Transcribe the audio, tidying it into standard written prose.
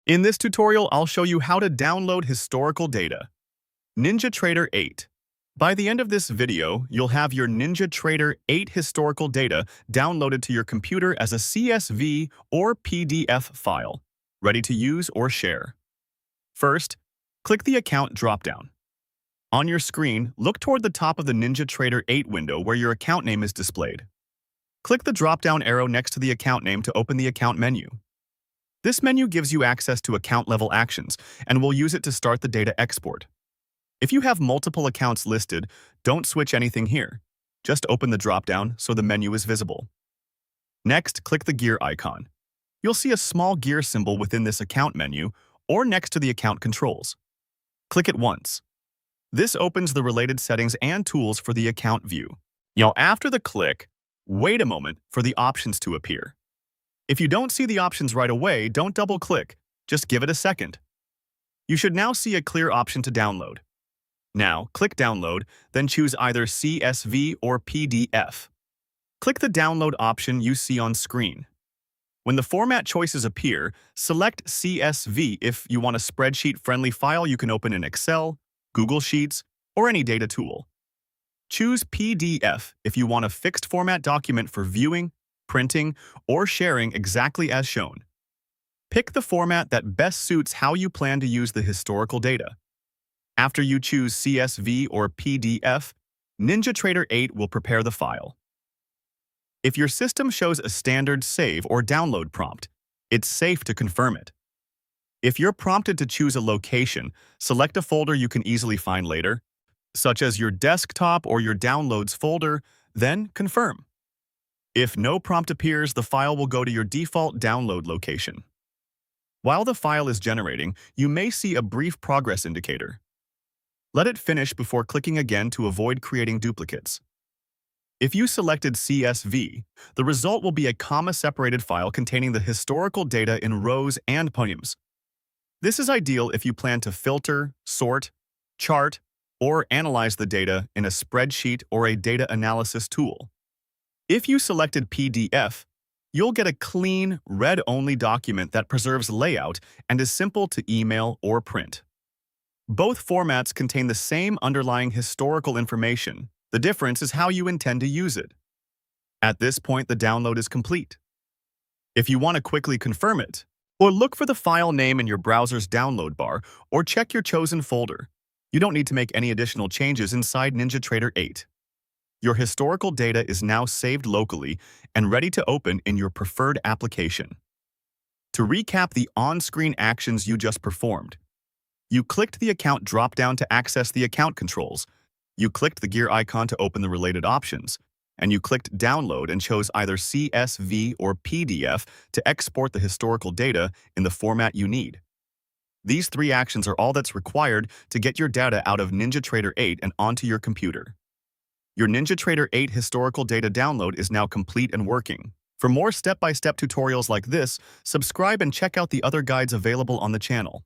In this tutorial, I'll show you how to download historical data. NinjaTrader 8. By the end of this video, you'll have your NinjaTrader 8 historical data downloaded to your computer as a CSV or PDF file, ready to use or share. First, click the Account dropdown. On your screen, look toward the top of the NinjaTrader 8 window where your account name is displayed. Click the drop-down arrow next to the account name to open the account menu. This menu gives you access to account-level actions, and we'll use it to start the data export. If you have multiple accounts listed, don't switch anything here. Just open the drop-down so the menu is visible. Next, click the gear icon. You'll see a small gear symbol within this account menu or next to the account controls. Click it once. This opens the related settings and tools for the account view. After the click, wait a moment for the options to appear. If you don't see the options right away, don't double-click. Just give it a second. You should now see a clear option to download. Now, click Download, then choose either CSV or PDF. Click the download option you see on screen. When the format choices appear, select CSV if you want a spreadsheet-friendly file you can open in Excel, Google Sheets, or any data tool. Choose PDF if you want a fixed format document for viewing, printing, or sharing exactly as shown. Pick the format that best suits how you plan to use the historical data. After you choose CSV or PDF, NinjaTrader 8 will prepare the file. If your system shows a standard save or download prompt, it's safe to confirm it. If you're prompted to choose a location, select a folder you can easily find later, such as your desktop or your downloads folder, then confirm. If no prompt appears, the file will go to your default download location. While the file is generating, you may see a brief progress indicator. Let it finish before clicking again to avoid creating duplicates. If you selected CSV, the result will be a comma-separated file containing the historical data in rows and columns. This is ideal if you plan to filter, sort, chart, or analyze the data in a spreadsheet or a data analysis tool. If you selected PDF, you'll get a clean, read-only document that preserves layout and is simple to email or print. Both formats contain the same underlying historical information. The difference is how you intend to use it. At this point, the download is complete. If you want to quickly confirm it, or look for the file name in your browser's download bar, or check your chosen folder, you don't need to make any additional changes inside NinjaTrader 8. Your historical data is now saved locally and ready to open in your preferred application. To recap the on-screen actions you just performed, you clicked the account drop-down to access the account controls, you clicked the gear icon to open the related options, and you clicked Download and chose either CSV or PDF to export the historical data in the format you need. These three actions are all that's required to get your data out of NinjaTrader 8 and onto your computer. Your NinjaTrader 8 historical data download is now complete and working. For more step-by-step tutorials like this, subscribe and check out the other guides available on the channel.